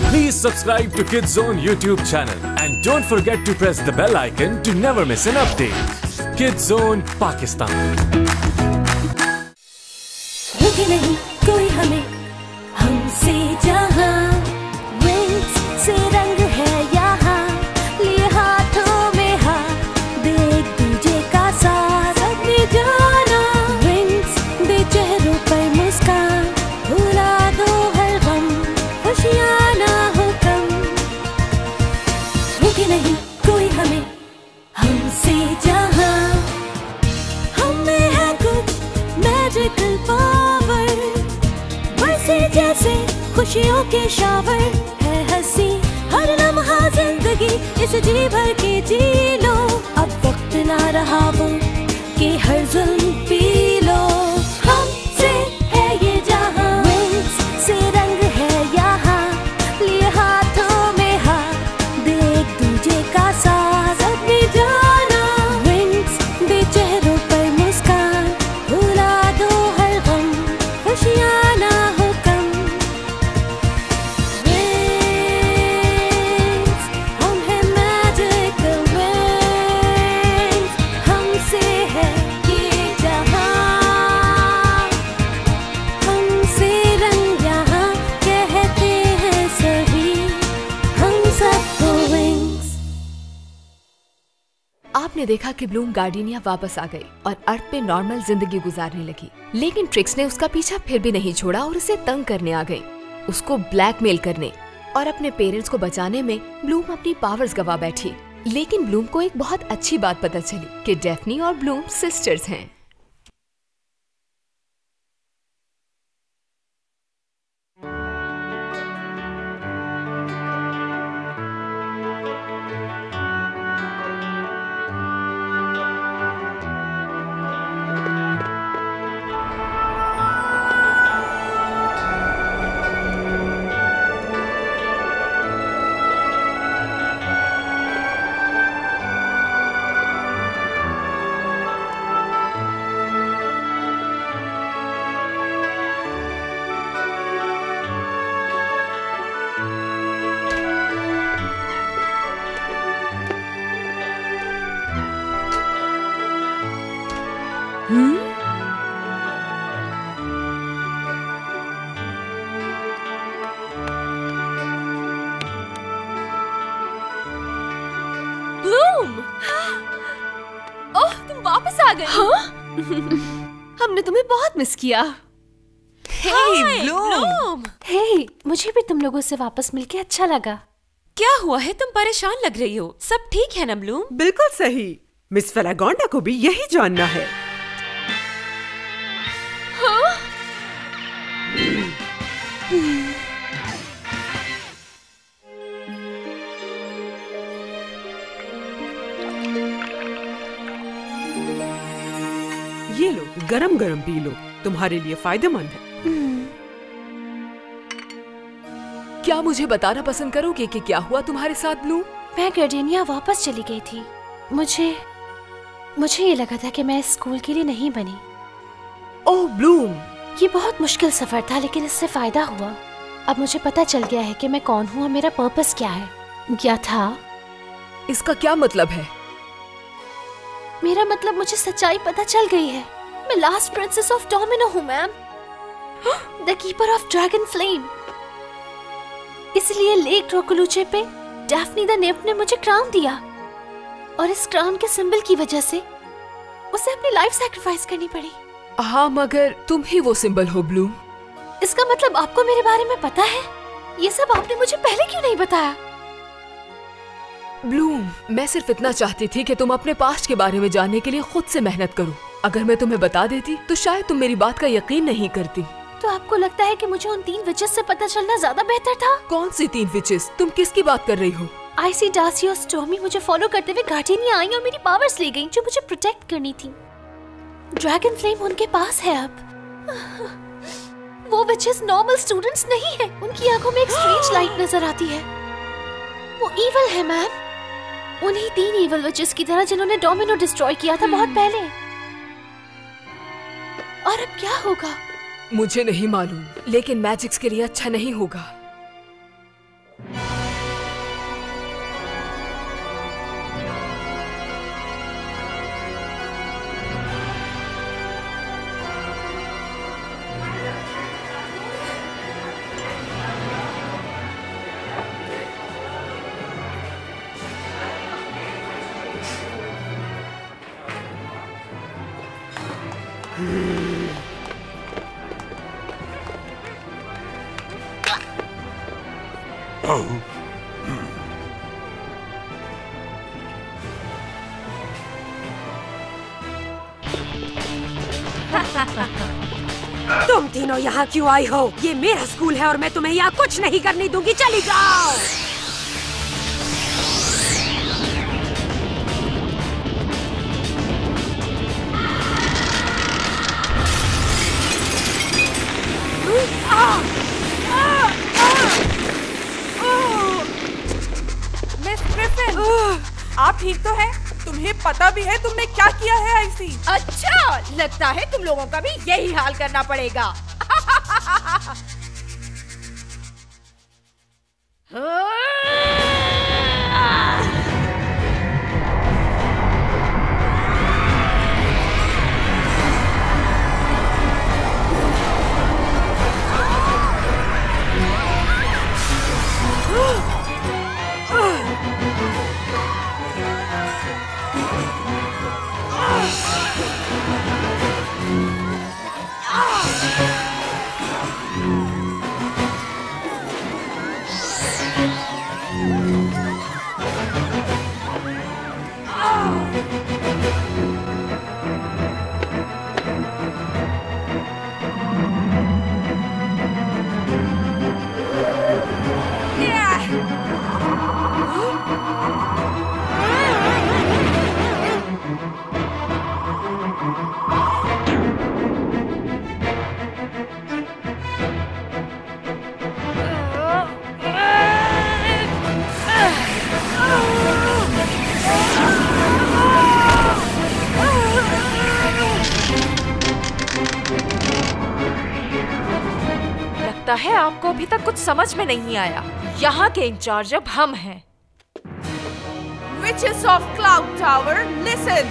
Please subscribe to Kids Zone YouTube channel and don't forget to press the bell icon to never miss an update. Kids Zone Pakistan. रुके नहीं कोई हमें हमसे जहां wings से रंग है यहाँ लिए हाथों में हाथ देख दूजे का साथ अपनी जाना विंग्स दे चेहरों पर मुस्कान भुला दो हर गम खुशियाँ ना हो कम रुके नहीं कोई हमें हमसे जहां हमें है कुछ मैजिकल पावर बरसे जैसे खुशियों के शावर है हंसी हर लम्हा जिंदगी इस जी भर के जी लो अब वक्त ना रहा वो कि हर जुल्म पी लो हमसे है ये जहां विंग्स से रंग है यहाँ लिए हाथों में हाथ देख दूजे का साथ अपनी जाना विंग्स दे चेहरों पर मुस्कान भुला दो हर गम खुशियाँ ना हो कम विंग्स हम हैं मैजिकल विंग्स हमसे है ये जहां हमसे रंग यहाँ कहते हैं सभी हम सबको विंग्स। आपने देखा कि ब्लूम गार्डिनिया वापस आ गई और अर्थ पे नॉर्मल जिंदगी गुजारने लगी, लेकिन ट्रिक्स ने उसका पीछा फिर भी नहीं छोड़ा और उसे तंग करने आ गई, उसको ब्लैकमेल करने। और अपने पेरेंट्स को बचाने में ब्लूम अपनी पावर्स गवा बैठी। लेकिन ब्लूम को एक बहुत अच्छी बात पता चली कि डेफ्नी और ब्लूम सिस्टर्स हैं। ब्लूम! ओह, तुम वापस आ गई। हाँ? हमने तुम्हें बहुत मिस किया। हे ब्लूम! हे मुझे भी तुम लोगों से वापस मिलके अच्छा लगा। क्या हुआ है, तुम परेशान लग रही हो। सब ठीक है ना ब्लूम? बिल्कुल सही। मिस फेलागोंडा को भी यही जानना है। ये लो, गरम गरम पी लो, तुम्हारे लिए फायदेमंद है। क्या मुझे बताना पसंद करोगे कि क्या हुआ तुम्हारे साथ ब्लूम? मैं गार्डिनिया वापस चली गई थी। मुझे ये लगा था कि मैं इस स्कूल के लिए नहीं बनी। ओह ब्लूम! ये बहुत मुश्किल सफर था, लेकिन इससे फायदा हुआ। अब मुझे पता चल गया है कि मैं कौन हूँ और मेरा पर्पस क्या है। क्या था? इसका क्या मतलब है? मेरा मतलब मुझे सच्चाई पता चल गई है। मैं लास्ट प्रिंसेस ऑफ डोमिनो हूँ ma'am, the keeper of dragon flame. इसलिए लेक ड्रैकुलिचे पे डैफ्नी द निम्फ ने मुझे क्राउन दिया और इस क्राउन के सिंबल की वजह से उसे अपनी लाइफ सैक्रिफाइस करनी पड़ी। हाँ, मगर तुम ही वो सिंबल हो ब्लूम। इसका मतलब आपको मेरे बारे में पता है? ये सब आपने मुझे पहले क्यों नहीं बताया? ब्लूम, मैं सिर्फ इतना चाहती थी कि तुम अपने पास्ट के बारे में जानने के लिए खुद से मेहनत करो। अगर मैं तुम्हें बता देती तो शायद तुम मेरी बात का यकीन नहीं करती। तो आपको लगता है कि मुझे उन 3 विचेस से पता चलना ज्यादा बेहतर था? कौन सी 3 विचेस? तुम किसकी बात कर रही हो? आईसी, डार्सी और स्टॉर्मी मुझे फॉलो करते हुए गार्डिनिया आई और मेरी पावर्स ले गईं, जो मुझे प्रोटेक्ट करनी थी। ड्रैगन फ्लेम उनके पास है अब। वो विचेस नॉर्मल स्टूडेंट्स नहीं है। उनकी आंखों में एक स्ट्रेंज लाइट नजर आती है। वो इविल है मैम, उन्हीं 3 इविल विचेस की तरह जिन्होंने डोमिनो डिस्ट्रॉय किया था बहुत पहले। और अब क्या होगा? मुझे नहीं मालूम, लेकिन मैजिक्स के लिए अच्छा नहीं होगा। तुम तीनों यहाँ क्यों आई हो? ये मेरा स्कूल है और मैं तुम्हें यहाँ कुछ नहीं करने दूंगी। चली जाओ। मिस ग्रिफिन, आप ठीक तो हैं? तुम्हें पता भी है तुमने क्या किया है आईसी? अच्छा, लगता है तुम लोगों का भी यही हाल करना पड़ेगा। है आपको अभी तक कुछ समझ में नहीं आया। यहाँ के इंचार्ज अब हम हैं। Witches of Cloud Tower, listen!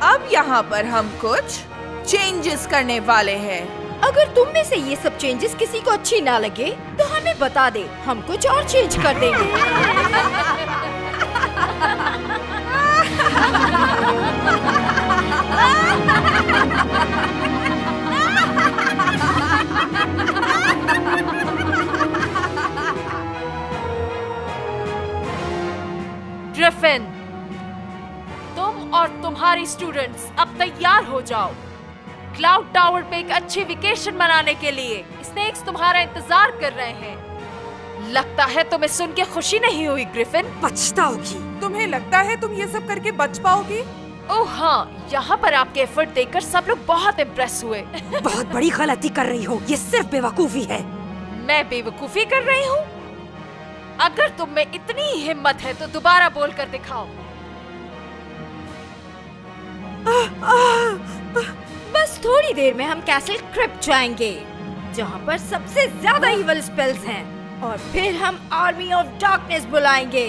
अब यहाँ पर हम कुछ चेंजेस करने वाले हैं। अगर तुम में से ये सब चेंजेस किसी को अच्छी ना लगे तो हमें बता दे, हम कुछ और चेंज कर देंगे। ग्रिफिन, तुम और तुम्हारी स्टूडेंट्स अब तैयार हो जाओ। क्लाउड टावर पे एक अच्छी वेकेशन मनाने के लिए स्नेक्स तुम्हारा इंतजार कर रहे हैं। लगता है तुम्हें सुन के खुशी नहीं हुई ग्रिफिन? पछताओगी। तुम्हें लगता है तुम ये सब करके बच पाओगी? ओह हाँ, यहाँ पर आपके एफर्ट देखकर सब लोग बहुत इम्प्रेस हुए। बहुत बड़ी गलती कर रही हो, ये सिर्फ बेवकूफी है। मैं बेवकूफी कर रही हूँ? अगर तुम में इतनी हिम्मत है तो दोबारा बोल कर दिखाओ। बस थोड़ी देर में हम कैसल क्रिप्ट जाएंगे, जहाँ पर सबसे ज्यादा इविल स्पेल्स हैं, और फिर हम आर्मी ऑफ डार्कनेस बुलाएंगे।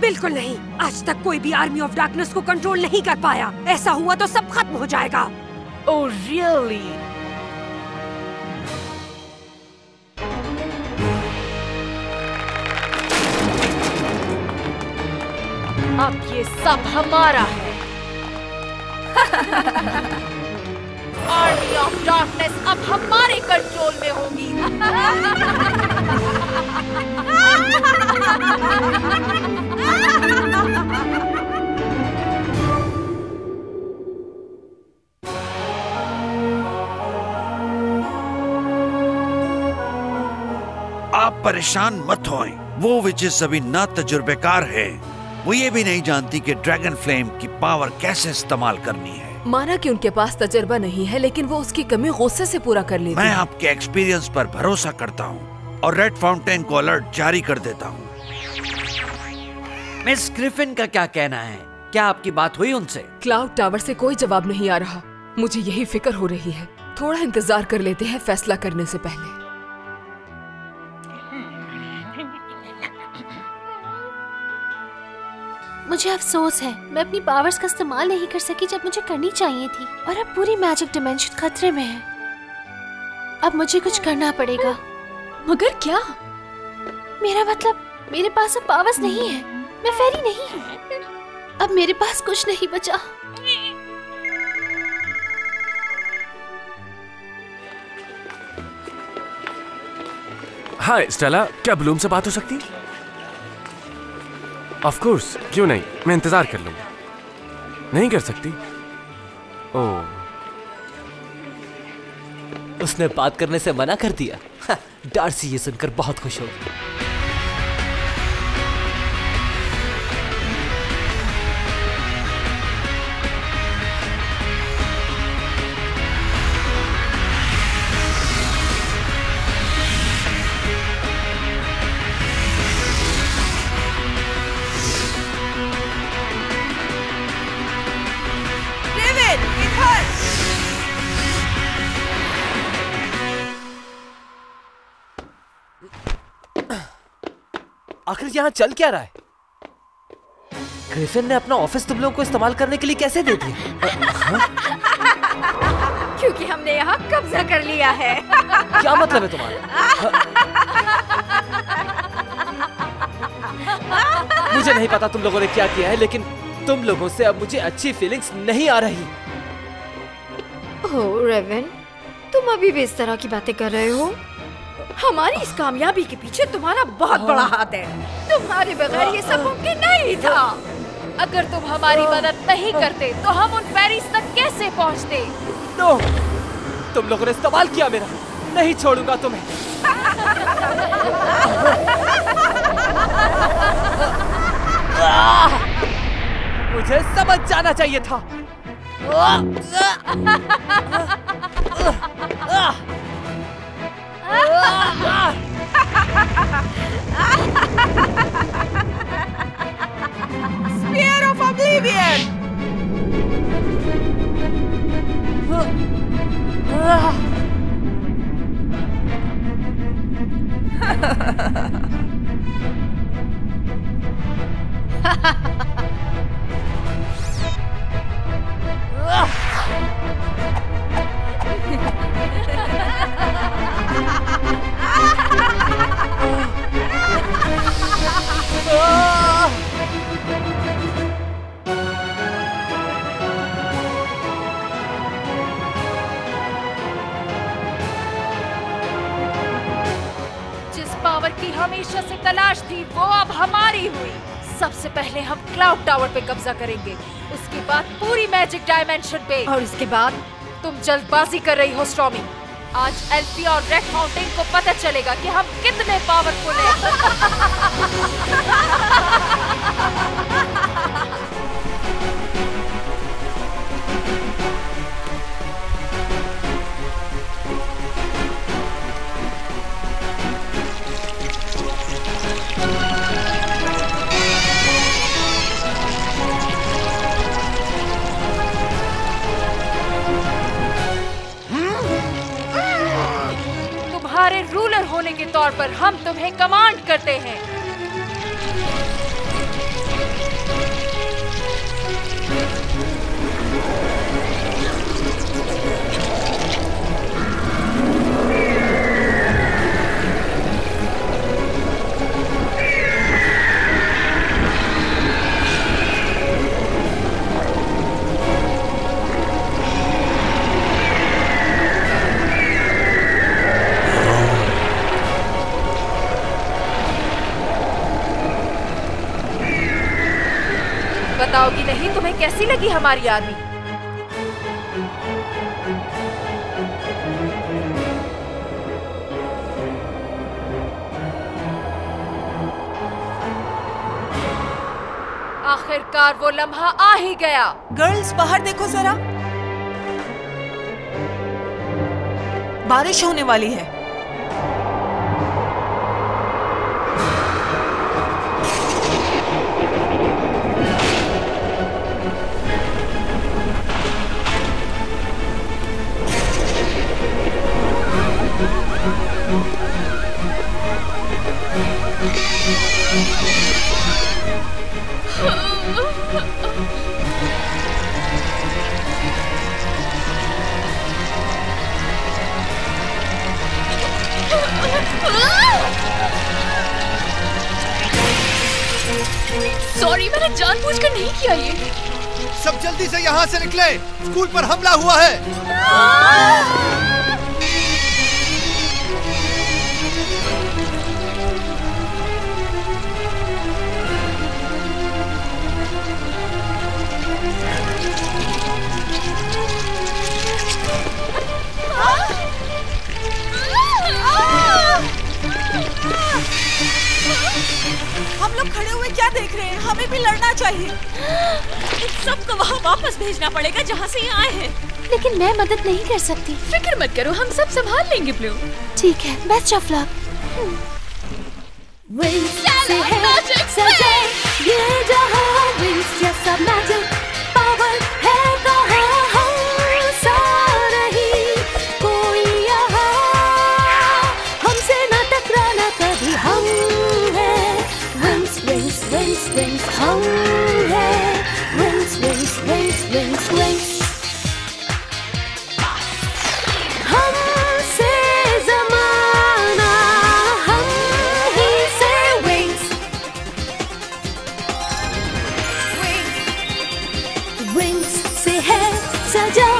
बिल्कुल नहीं, आज तक कोई भी आर्मी ऑफ डार्कनेस को कंट्रोल नहीं कर पाया। ऐसा हुआ तो सब खत्म हो जाएगा। Oh really? अब ये सब हमारा है। आर्मी ऑफ डार्कनेस अब हमारे कंट्रोल में होगी। आप परेशान मत होएं। वो विचेस अभी ना तजुर्बेकार है। वो ये भी नहीं जानती कि ड्रैगन फ्लेम की पावर कैसे इस्तेमाल करनी है। माना कि उनके पास तजर्बा नहीं है, लेकिन वो उसकी कमी गुस्से से पूरा कर लेती है। मैं आपके एक्सपीरियंस पर भरोसा करता हूँ और रेड फाउंटेन को अलर्ट जारी कर देता हूँ। मिस ग्रिफिन का क्या कहना है? क्या आपकी बात हुई उनसे? क्लाउड टावर से कोई जवाब नहीं आ रहा। मुझे यही फिक्र हो रही है। थोड़ा इंतजार कर लेते हैं फैसला करने से पहले। मुझे अफसोस है, मैं अपनी पावर्स का इस्तेमाल नहीं कर सकी जब मुझे करनी चाहिए थी, और अब पूरी मैजिक डिमेंशन खतरे में है। अब मुझे कुछ करना पड़ेगा। मगर क्या? मेरा मतलब, मेरे पास अब पावर्स नहीं है। मैं फेरी नहीं हूँ। अब मेरे पास कुछ नहीं बचा। हाय स्टेला, क्या ब्लूम से बात हो सकती? ऑफ कोर्स, क्यों नहीं, मैं इंतजार कर लूंगा। नहीं कर सकती? ओह, उसने बात करने से मना कर दिया। डार्सी ये सुनकर बहुत खुश हो। आखिर यहाँ चल क्या रहा है? ग्रिफिन ने अपना ऑफिस तुम लोगों को इस्तेमाल करने के लिए कैसे दे दिया? क्योंकि हमने यहाँ कब्जा कर लिया है। क्या मतलब है तुम्हारा? मुझे नहीं पता तुम लोगों ने क्या किया है, लेकिन तुम लोगों से अब मुझे अच्छी फीलिंग्स नहीं आ रही। ओह रेवन, तुम अभी भी इस तरह की बातें कर रहे हो? हमारी इस कामयाबी के पीछे तुम्हारा बहुत बड़ा हाथ है। तुम्हारे बगैर ये सब मुमकिन नहीं था। अगर तुम हमारी मदद नहीं करते तो हम उन फेरीज तक कैसे पहुंचते? नो, तुम लोगों ने इस्तेमाल किया मेरा। नहीं छोड़ूंगा तुम्हें। मुझे समझ जाना चाहिए था। Spear of Oblivion! हमेशा से तलाश थी वो अब हमारी हुई। सबसे पहले हम क्लाउड टावर पे कब्जा करेंगे, उसके बाद पूरी मैजिक डायमेंशन पे, और उसके बाद तुम जल्दबाजी कर रही हो स्टॉर्मी। आज एल्फिया और रेड माउंटेन को पता चलेगा कि हम कितने पावरफुल हैं। तुम्हारे रूलर होने के तौर पर हम तुम्हें कमांड करते हैं। बताओगी नहीं तुम्हें कैसी लगी हमारी आर्मी? आखिरकार वो लम्हा आ ही गया। गर्ल्स बाहर देखो जरा, बारिश होने वाली है। सॉरी, मैंने जानबूझकर नहीं किया ये। सब जल्दी से यहाँ से निकले, स्कूल पर हमला हुआ है। हम लोग खड़े हुए क्या देख रहे हैं? हमें भी लड़ना चाहिए। इन सबको वहाँ वापस भेजना पड़ेगा जहाँ से ये आए हैं। लेकिन मैं मदद नहीं कर सकती। फिक्र मत करो, हम सब संभाल लेंगे ब्लू। ठीक है, बेस्ट ऑफ लक। विंग्स से है सजा ये जहां, विंग्स जैसा मैजिक पावर है कहाँ, हम सा नहीं कोई यहाँ, हमसे न टकराना कभी, हम हैं विंग्स विंग्स विंग्स विंग्स, हम हैं wings wings wings wings wings, हमसे ज़माना हम ही से विंग्स, विंग्स से है सजा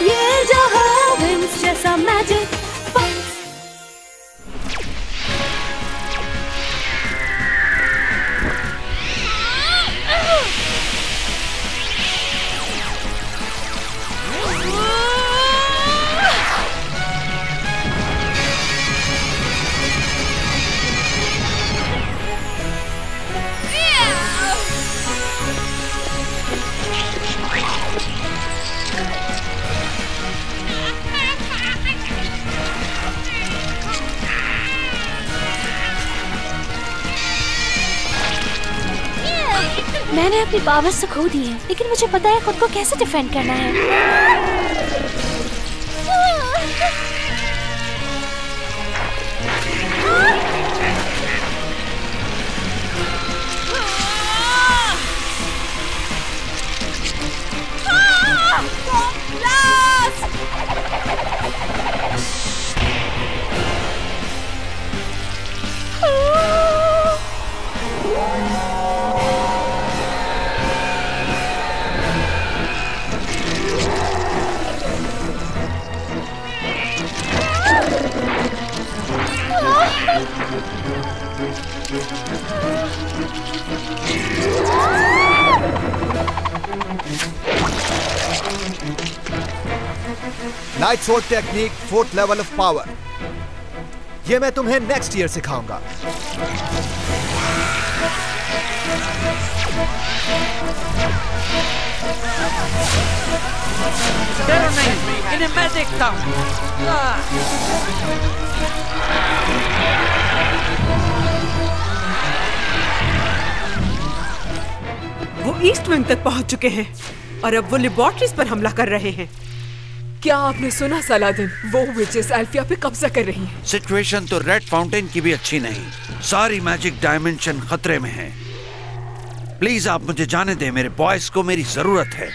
ये जहां, विंग्स जैसा मैजिक। मैंने अपनी पावर्स तो खो दी है, लेकिन मुझे पता है खुद को कैसे डिफेंड करना है। Night sword technique 4th level of power, ये मैं तुम्हें नेक्स्ट ईयर सिखाऊंगा। डरो नहीं, इन्हें मैं देखता हूँ। वो ईस्ट विंग तक पहुंच चुके हैं और अब वो लेबोरेटरीज पर हमला कर रहे हैं। क्या आपने सुना सलादिन? वो विचेस अल्फिया पे कब्जा कर रही हैं। सिचुएशन तो रेड फाउंटेन की भी अच्छी नहीं, सारी मैजिक डायमेंशन खतरे में है। प्लीज आप मुझे जाने दें, मेरे बॉयज को मेरी जरूरत है।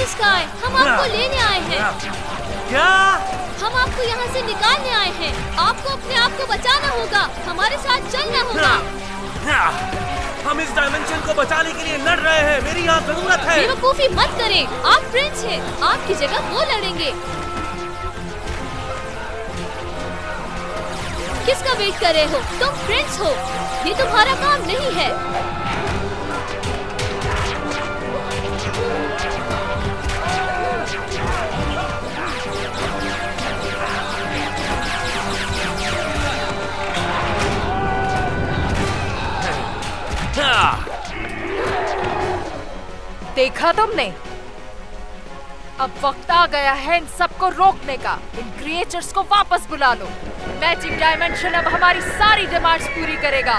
स्काई, हम आपको लेने आए हैं। क्या? हम आपको यहाँ से निकालने आए हैं। आपको अपने आप को बचाना होगा, हमारे साथ चलना होगा। हम इस डायमेंशन को बचाने के लिए लड़ रहे हैं, मेरी यहाँ जरूरत है। बेवकूफी मत करें, आप प्रिंस हैं, आपकी जगह वो लड़ेंगे। किसका वेट कर रहे हो? तुम प्रिंस हो, ये तुम्हारा काम नहीं है। देखा तुमने? अब वक्त आ गया है इन सबको रोकने का। इन क्रिएचर्स को वापस बुला लो। मैजिक डायमेंशन अब हमारी सारी डिमांड्स पूरी करेगा।